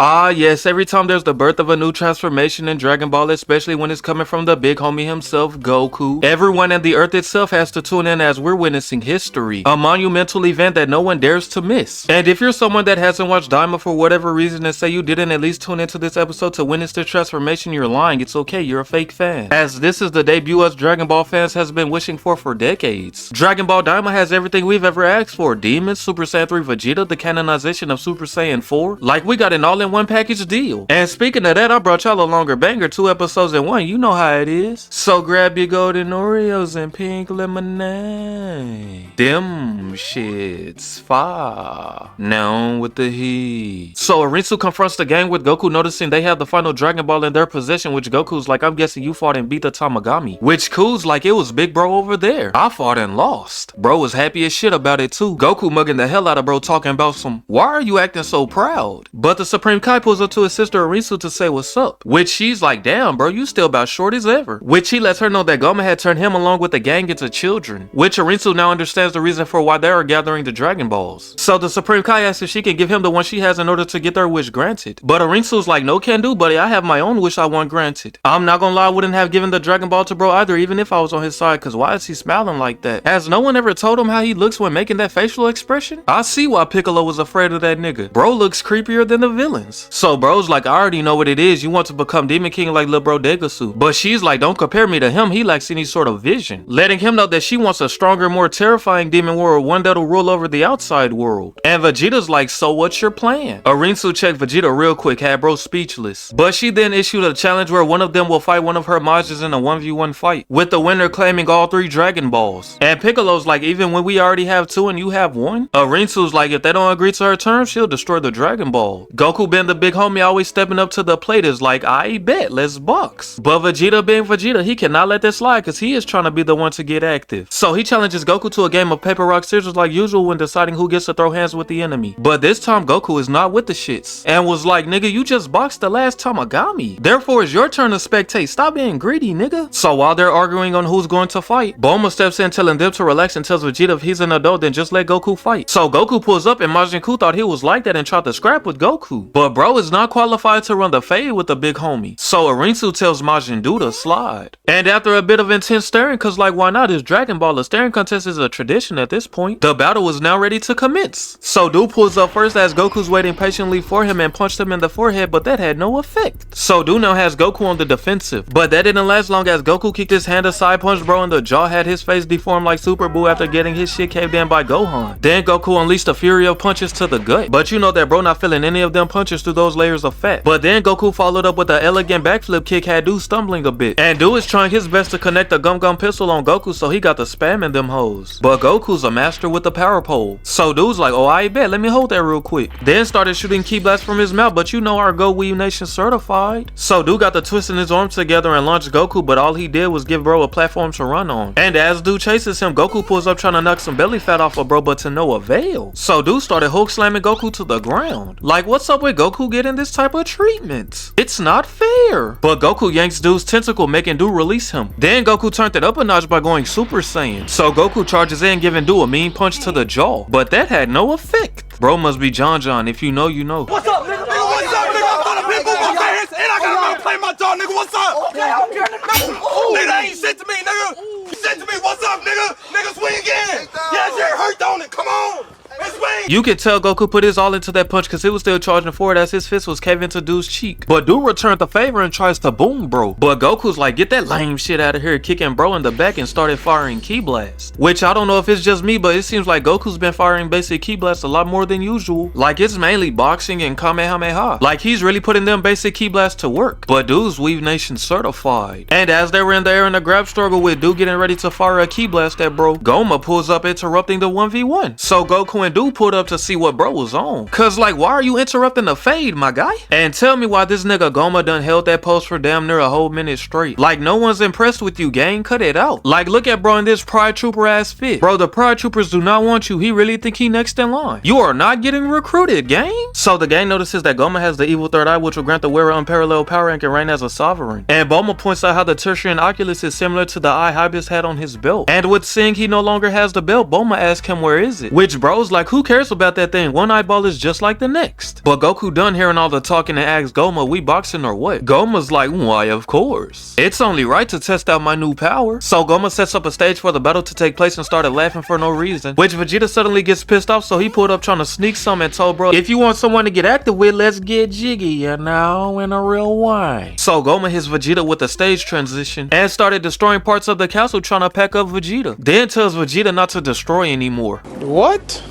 Ah yes, every time there's the birth of a new transformation in Dragon Ball, especially when it's coming from the big homie himself, Goku, everyone and the earth itself has to tune in as we're witnessing history, a monumental event that no one dares to miss. And if you're someone that hasn't watched Daima for whatever reason and say you didn't at least tune into this episode to witness the transformation, you're lying. It's okay, you're a fake fan, as this is the debut us Dragon Ball fans has been wishing for decades. Dragon Ball Daima has everything we've ever asked for: demons, Super Saiyan 3 Vegeta, the canonization of Super Saiyan 4. Like, we got an all-in-one package deal. And speaking of that, I brought y'all a longer banger, 2 episodes in one. You know how it is. So grab your golden Oreos and pink lemonade. Them shits fire. Now with the heat. So Arinsu confronts the gang with Goku, noticing they have the final Dragon Ball in their possession, which Goku's like, I'm guessing you fought and beat the Tamagami. Which Ku's like, it was big bro over there. I fought and lost. Bro was happy as shit about it too. Goku mugging the hell out of bro, talking about some, why are you acting so proud? But the Supreme Kai pulls up to his sister Arinsu to say what's up. Which she's like, damn bro, you still about short as ever. Which he lets her know that Gomah had turned him along with the gang into children. Which Arinsu now understands the reason for why they are gathering the Dragon Balls. So the Supreme Kai asks if she can give him the one she has in order to get their wish granted. But Arinsu's like, no can do buddy, I have my own wish I want granted. I'm not gonna lie, I wouldn't have given the Dragon Ball to bro either, even if I was on his side, cause why is he smiling like that? Has no one ever told him how he looks when making that facial expression? I see why Piccolo was afraid of that nigga. Bro looks creepier than the villains. So bro's like, I already know what it is, you want to become Demon King like lil bro Degasu. But she's like, don't compare me to him, he lacks any sort of vision. Letting him know that she wants a stronger, more terrifying demon warrior, one that'll rule over the outside world. And Vegeta's like, so what's your plan? Arinsu checked Vegeta real quick, had bro speechless. But she then issued a challenge where one of them will fight one of her Majins in a 1v1 fight, with the winner claiming all 3 Dragon Balls. And Piccolo's like, even when we already have 2 and you have 1? Arinsu's like, if they don't agree to her terms, she'll destroy the Dragon Ball. Goku being the big homie always stepping up to the plate is like, I bet, let's box. But Vegeta being Vegeta, he cannot let this slide cause he is trying to be the one to get active. So he challenges Goku to a game of paper, rock, scissors like usual when deciding who gets to throw hands with the enemy. But this time Goku is not with the shits and was like, nigga, you just boxed the last Tamagami. Therefore it's your turn to spectate. Stop being greedy, nigga. So while they're arguing on who's going to fight, Bulma steps in telling them to relax and tells Vegeta if he's an adult then just let Goku fight. So Goku pulls up and Majin Buu thought he was like that and tried to scrap with Goku. But bro is not qualified to run the fade with the big homie. So Arinsu tells Majin Buu to slide. And after a bit of intense staring, cause like why not, his Dragon Ball, a staring contest is a tradition at this point, the battle is now ready to commence. So Buu pulls up first as Goku's waiting patiently for him and punched him in the forehead, but that had no effect. So Buu now has Goku on the defensive, but that didn't last long as Goku kicked his hand aside, punched bro in the jaw, had his face deformed like Super Buu after getting his shit caved in by Gohan. Then Goku unleashed a fury of punches to the gut, but you know that bro not feeling any of them punches through those layers of fat. But then Goku followed up with an elegant backflip kick, had Buu stumbling a bit, and Buu is trying his best to connect the Gum Gum pistol on Goku, so he got the spamming them hoes. But Goku's a master with the power pole, so Buu's like, oh I bet, let me hold that real quick. Then started shooting ki blasts from his mouth, but you know our Go Weave Nation certified. So Buu got the twisting his arms together and launched Goku, but all he did was give bro a platform to run on. And as Buu chases him, Goku pulls up trying to knock some belly fat off of bro, but to no avail. So Buu started hook slamming Goku to the ground. Like, what's up with Goku getting this type of treatment? It's not fair. But Goku yanks Buu's tentacle, making Buu release him. Then Goku turned it up a notch by going Super Saiyan. So Goku charges in, giving Buu a mean punch to the jaw, but that had no effect. Bro must be John John. If you know, you know. What's up, nigga? What's up, nigga? I'm gonna pit bull my hands and I gotta play my jaw, nigga. What's up? Okay, I don't care, nigga. Nigga, that ain't shit to me, nigga. Shit to me. What's up, nigga? Nigga, swing again. Yeah, shit hurt, don't it? Come on. You could tell Goku put his all into that punch because he was still charging forward as his fist was caving into Buu's cheek. But Buu returned the favor and tries to boom bro. But Goku's like, get that lame shit out of here, kicking bro in the back and started firing ki blasts. Which I don't know if it's just me, but it seems like Goku's been firing basic ki blasts a lot more than usual. Like it's mainly boxing and Kamehameha. Like he's really putting them basic ki blasts to work. But Buu's Weave Nation certified. And as they were in the air in a grab struggle with Buu getting ready to fire a ki blast at bro, Gomah pulls up interrupting the 1v1. So Goku and Buu pulled up to see what bro was on. Cause like, why are you interrupting the fade, my guy? And tell me why this nigga Gomah done held that pose for damn near a whole minute straight. Like no one's impressed with you, gang. Cut it out. Like look at bro in this Pride Trooper ass fit. Bro, the Pride Troopers do not want you. He really think he next in line. You are not getting recruited, gang. So the gang notices that Gomah has the evil third eye, which will grant the wearer unparalleled power and can reign as a sovereign. And Bulma points out how the Tertiary Oculus is similar to the eye Hybis had on his belt. And with seeing he no longer has the belt, Bulma asks him where is it? Which bro's like, who cares cares about that thing? One eyeball is just like the next. But Goku done hearing all the talking and asks Gomah, we boxing or what? Gomah's like, why of course. It's only right to test out my new power. So Gomah sets up a stage for the battle to take place and started laughing for no reason. Which Vegeta suddenly gets pissed off, so he pulled up trying to sneak some and told bro, if you want someone to get active with, let's get jiggy, you know, in a real way. So Gomah hits Vegeta with a stage transition and started destroying parts of the castle trying to pack up Vegeta. Then tells Vegeta not to destroy anymore. What?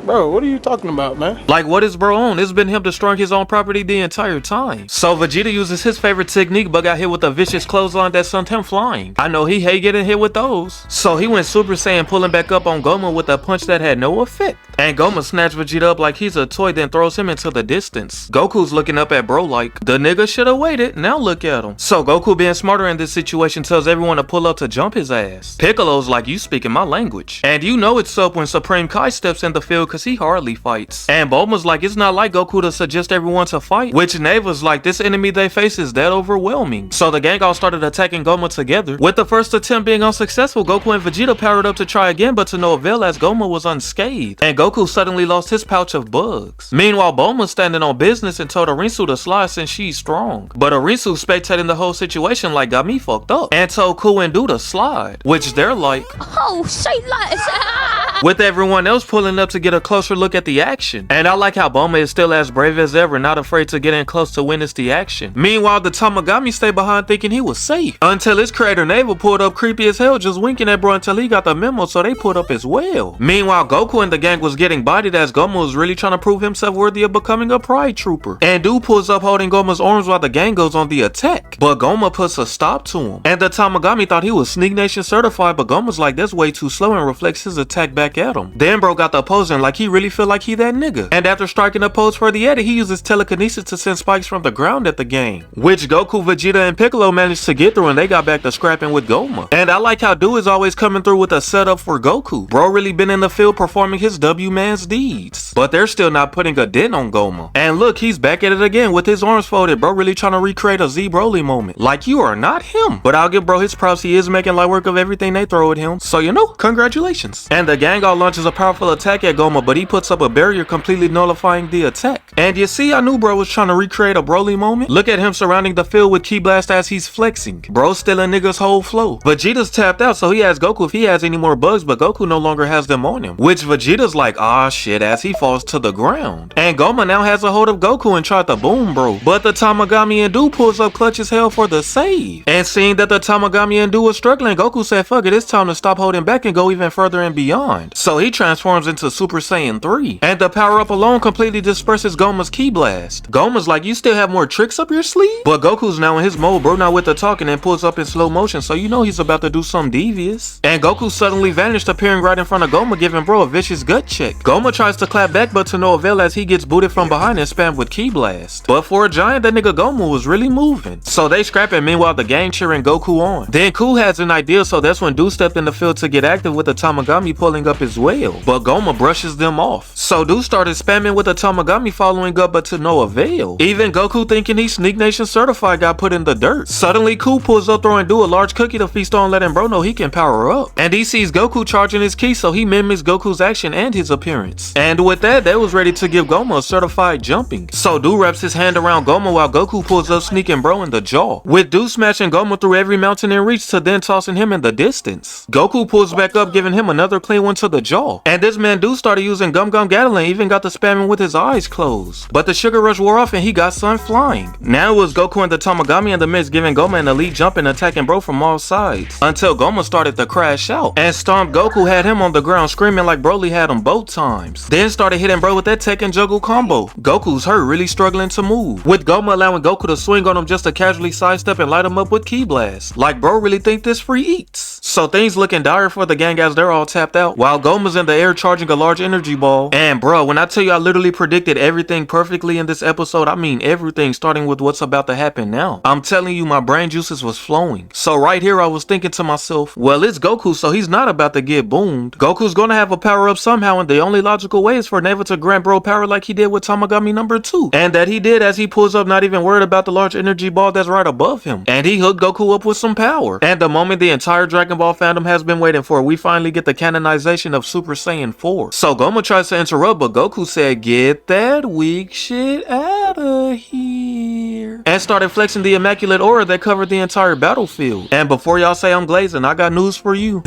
Bro, what are you talking about, man? Like, what is bro on? It's been him destroying his own property the entire time. So Vegeta uses his favorite technique but got hit with a vicious clothesline that sent him flying. I know he hate getting hit with those. So he went Super Saiyan, pulling back up on Gomah with a punch that had no effect. And Gomah snatched Vegeta up like he's a toy, then throws him into the distance. Goku's looking up at bro like, the nigga should have waited, now look at him. So Goku, being smarter in this situation, tells everyone to pull up to jump his ass. Piccolo's like, you speaking my language. And you know it's up when Supreme Kai steps in the field cause he hardly fights. And Bulma's like, it's not like Goku to suggest everyone to fight. Which Neva's like, this enemy they face is that overwhelming. So the gang all started attacking Gomah together. With the first attempt being unsuccessful, Goku and Vegeta powered up to try again, but to no avail as Gomah was unscathed. And Goku suddenly lost his pouch of bugs. Meanwhile, Bulma's standing on business and told Arinsu to slide since she's strong. But Arinsu spectating the whole situation like got me fucked up and told Ku and Du to slide. Which they're like, oh, say less. with everyone else pulling up to get a closer look at the action. And I like how Bulma is still as brave as ever, not afraid to get in close to witness the action. Meanwhile, the Tamagami stayed behind thinking he was safe. Until his creator Navel pulled up creepy as hell, just winking at bro until he got the memo, so they pulled up as well. Meanwhile, Goku and the gang was getting bodied as Gomah was really trying to prove himself worthy of becoming a Pride Trooper. And Du pulls up holding Gomah's arms while the gang goes on the attack. But Gomah puts a stop to him. And the Tamagami thought he was Sneak Nation certified, but Gomah's like, that's way too slow and reflects his attack back at him. Then bro got the posing like he really feel like he that nigga. And after striking a pose for the edit, he uses telekinesis to send spikes from the ground at the gang. Which Goku, Vegeta, and Piccolo managed to get through and they got back to scrapping with Gomah. And I like how Du is always coming through with a setup for Goku. Bro really been in the field performing his W-man's deeds. But they're still not putting a dent on Gomah. And look, he's back at it again with his arms folded. Bro really trying to recreate a Z Broly moment. Like, you are not him. But I'll give bro his props, he is making light work of everything they throw at him. So you know, congratulations. And the gang all launches a powerful attack at Gomah, but he puts up a barrier completely nullifying the attack. And you see, I knew bro was trying to recreate a Broly moment. Look at him surrounding the field with Ki Blast as he's flexing. Bro stealing niggas whole flow. Vegeta's tapped out, so he asks Goku if he has any more bugs, but Goku no longer has them on him. Which Vegeta's like, ah shit, as he falls to the ground. And Gomah now has a hold of Goku and tried to boom bro. But the Tamagami and Du pulls up clutch as hell for the save. And seeing that the Tamagami and Du was struggling, Goku said, fuck it, it's time to stop holding back and go even further and beyond. So he transforms into Super Saiyan 3. And the power up alone completely disperses Gomah's Ki Blast. Gomah's like, you still have more tricks up your sleeve? But Goku's now in his mode, bro, not with the talking, and pulls up in slow motion, so you know he's about to do something devious. And Goku suddenly vanished, appearing right in front of Gomah, giving bro a vicious gut check. Gomah tries to clap back, but to no avail as he gets booted from behind and spammed with Ki Blast. But for a giant, that nigga Gomah was really moving. So they scrap him, meanwhile the gang cheering Goku on. Then Ku has an idea, so that's when Du stepped in the field to get active with the Tamagami pulling up as well. But Gomah brushes them off. So Du started spamming with the Tamagami following up, but to no avail. Even Goku, thinking he's Sneak Nation certified, got put in the dirt. Suddenly Ku pulls up throwing Du a large cookie to feast on, letting bro know he can power up. And he sees Goku charging his ki, so he mimics Goku's action and his appearance. And with that, they was ready to give Gomah a certified jumping. So Du wraps his hand around Gomah while Goku pulls up, sneaking bro in the jaw. With Du smashing Gomah through every mountain in reach to then tossing him in the distance. Goku pulls back up, giving him another clean one to the jaw. And this man Du started using Gum Gum Gatling, even got the spamming with his eyes closed. But the sugar rush wore off and he got sun flying. Now it was Goku and the Tamagami in the mix, giving Gomah an elite jump and attacking bro from all sides. Until Gomah started to crash out. And Stomp Goku had him on the ground screaming like Broly had him both times. Then started hitting bro with that Tekken juggle combo. Goku's hurt, really struggling to move. With Gomah allowing Goku to swing on him just to casually sidestep and light him up with Ki Blast. Like bro really think this free eats. So things looking dire for the gang as they're all tapped out, while Gomah's in the air charging a large energy ball. And bro, when I tell you I literally predicted everything perfectly in this episode, I mean everything, starting with what's about to happen now. I'm telling you, my brain juices was flowing. So right here I was thinking to myself, well, it's Goku, so he's not about to get boomed. Goku's gonna have a power up somehow, and the only logical way is for Neva to grant bro power like he did with Tamagami number 2. And that he did, as he pulls up, not even worried about the large energy ball that's right above him. And he hooked Goku up with some power. And the moment the entire Dragon Ball fandom has been waiting for, we finally get the canonization transformation of Super Saiyan 4. So Gomah tries to interrupt, but Goku said, "Get that weak shit out of here," and started flexing the immaculate aura that covered the entire battlefield. And before y'all say I'm glazing, I got news for you.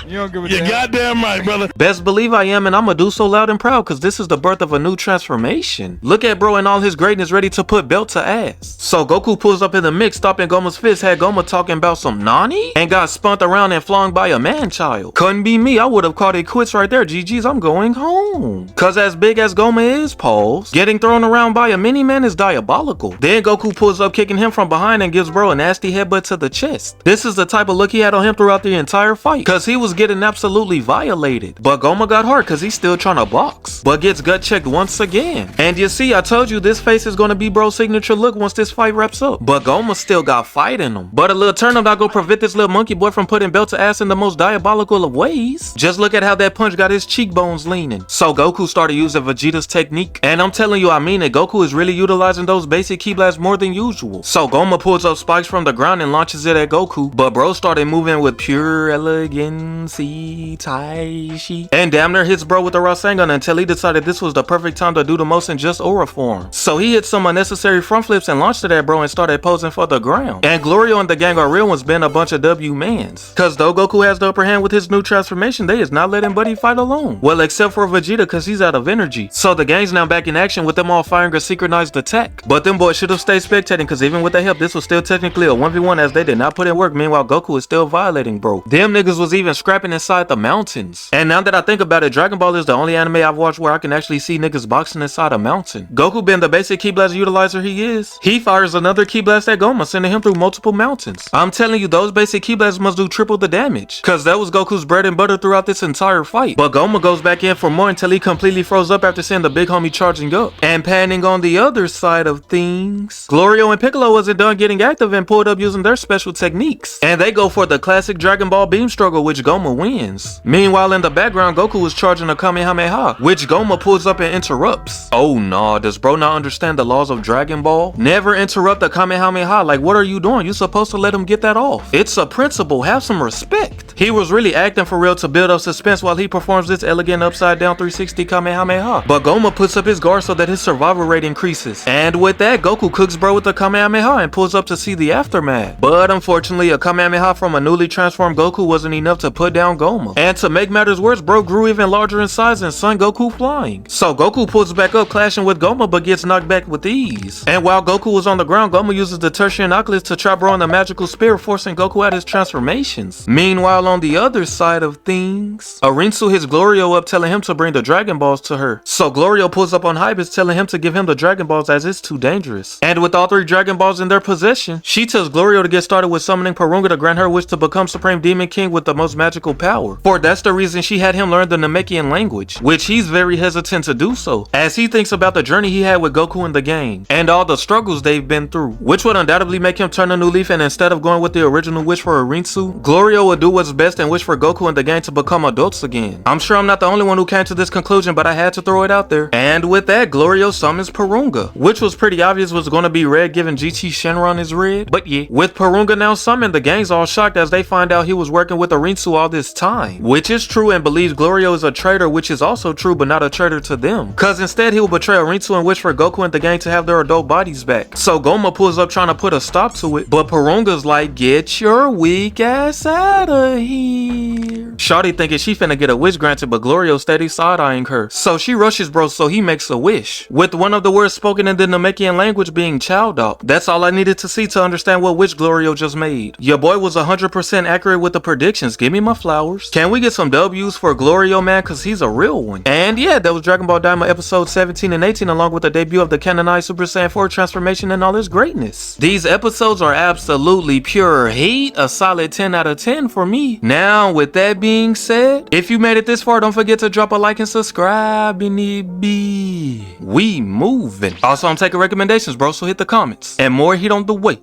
You don't give a damn. You're goddamn right, brother. Best believe I am, and I'ma do so loud and proud, cause this is the birth of a new transformation. Look at bro in all his greatness ready to put belt to ass. So Goku pulls up in the mix, stopping Gomah's fist, had Gomah talking about some nani, and got spun around and flung by a man-child. Couldn't be me, I would've called it quits right there. GG's, I'm going home. Cause as big as Gomah is, pause, getting thrown around by a mini-man is diabolical. Then Goku pulls up, kicking him from behind, and gives bro a nasty headbutt to the chest. This is the type of look he had on him throughout the entire fight, cause he was getting absolutely violated. But Gomah got hard cause he's still trying to box, but gets gut checked once again. And you see, I told you this face is gonna be bro's signature look once this fight wraps up. But Gomah still got fight in him. But a little turn up not gonna prevent this little monkey boy from putting belt to ass in the most diabolical of ways. Just look at how that punch got his cheekbones leaning. So Goku started using Vegeta's technique, and I'm telling you, I mean it, Goku is really utilizing those basic ki blasts more than usual. So Gomah pulls up spikes from the ground and launches it at Goku, but bro started moving with pure elegance, Taishi, and damn near hits bro with the Rasengan until he decided this was the perfect time to do the most in just aura form. So he hit some unnecessary front flips and launched it at bro and started posing for the ground. And Glorio and the gang are real ones been a bunch of W-mans. Cause though Goku has the upper hand with his new transformation, they is not letting Buddy fight alone. Well, except for Vegeta cause he's out of energy. So the gang's now back in action with them all firing a synchronized attack. But them boys should have stayed spectating cause even with their help, this was still technically a 1v1 as they did not put in work. Meanwhile, Goku is still violating bro. Them niggas was even scrapping inside the mountains. And now that I think about it, Dragon Ball is the only anime I've watched where I can actually see niggas boxing inside a mountain. Goku being the basic ki blast utilizer he is, he fires another ki blast at Gomah, sending him through multiple mountains. I'm telling you, those basic ki blasts must do triple the damage, cause that was Goku's bread and butter throughout this entire fight. But Gomah goes back in for more until he completely froze up after seeing the big homie charging up. And panning on the other side of things, Glorio and Piccolo wasn't done getting active and pulled up using their special techniques. And they go for the classic Dragon Ball beam struggle, which Gomah wins. Meanwhile, in the background, Goku was charging a Kamehameha, which Gomah pulls up and interrupts. Oh nah, does bro not understand the laws of Dragon Ball? Never interrupt a Kamehameha. Like, what are you doing? You're supposed to let him get that off. It's a principle, have some respect. He was really acting for real to build up suspense while he performs this elegant upside down 360 Kamehameha. But Gomah puts up his guard so that his survival rate increases. And with that, Goku cooks bro with the Kamehameha and pulls up to see the aftermath. But unfortunately, a Kamehameha from a newly transformed Goku wasn't enough to put down Gomah. And to make matters worse, bro grew even larger in size and sent Goku flying. So Goku pulls back up, clashing with Gomah, but gets knocked back with ease. And while Goku was on the ground, Gomah uses the tertiary Oculus to trap bro in the magical spear, forcing Goku out his transformations. Meanwhile, on the other side of things, Arinsu hits Glorio up, telling him to bring the Dragon Balls to her. So Glorio pulls up on Hybis, telling him to give him the Dragon Balls as it's too dangerous. And with all 3 Dragon Balls in their possession, she tells Glorio to get started with summoning Porunga to grant her wish to become Supreme Demon King with the most magical power. For that's the reason she had him learn the Namekian language, which he's very hesitant to do so, as he thinks about the journey he had with Goku in the game, and all the struggles they've been through, which would undoubtedly make him turn a new leaf, and instead of going with the original wish for Arinsu, Glorio would do what's best and wish for Goku and the gang to become adults again. I'm sure I'm not the only one who came to this conclusion, but I had to throw it out there. And with that, Glorio summons Porunga, which was pretty obvious was going to be red given GT Shenron is red, but yeah. With Porunga now summoned, the gang's all shocked as they find out he was working with Arinsu all this time, which is true, and believes Glorio is a traitor, which is also true, but not a traitor to them, cause instead he will betray Arinsu and wish for Goku and the gang to have their adult bodies back. So Gomah pulls up trying to put a stop to it, but Porunga's like, get your weak ass out of here. Shawty thinking she finna get a wish granted, but Glorio steady side-eyeing her. So she rushes bro, so he makes a wish, with one of the words spoken in the Namekian language being Chowdog. That's all I needed to see to understand what wish Glorio just made. Your boy was 100% accurate with the predictions. Give me my flowers. Can we get some W's for Glorio, man, cause he's a real one. And yeah, that was Dragon Ball Daima episode 17 and 18, along with the debut of the canonized Super Saiyan 4 transformation and all its greatness. These episodes are absolutely pure heat, a solid 10 out of 10 for me. Now, with that being said, if you made it this far, don't forget to drop a like and subscribe, and it be we moving. Also, I'm taking recommendations, bro, so hit the comments. And more heat on the way.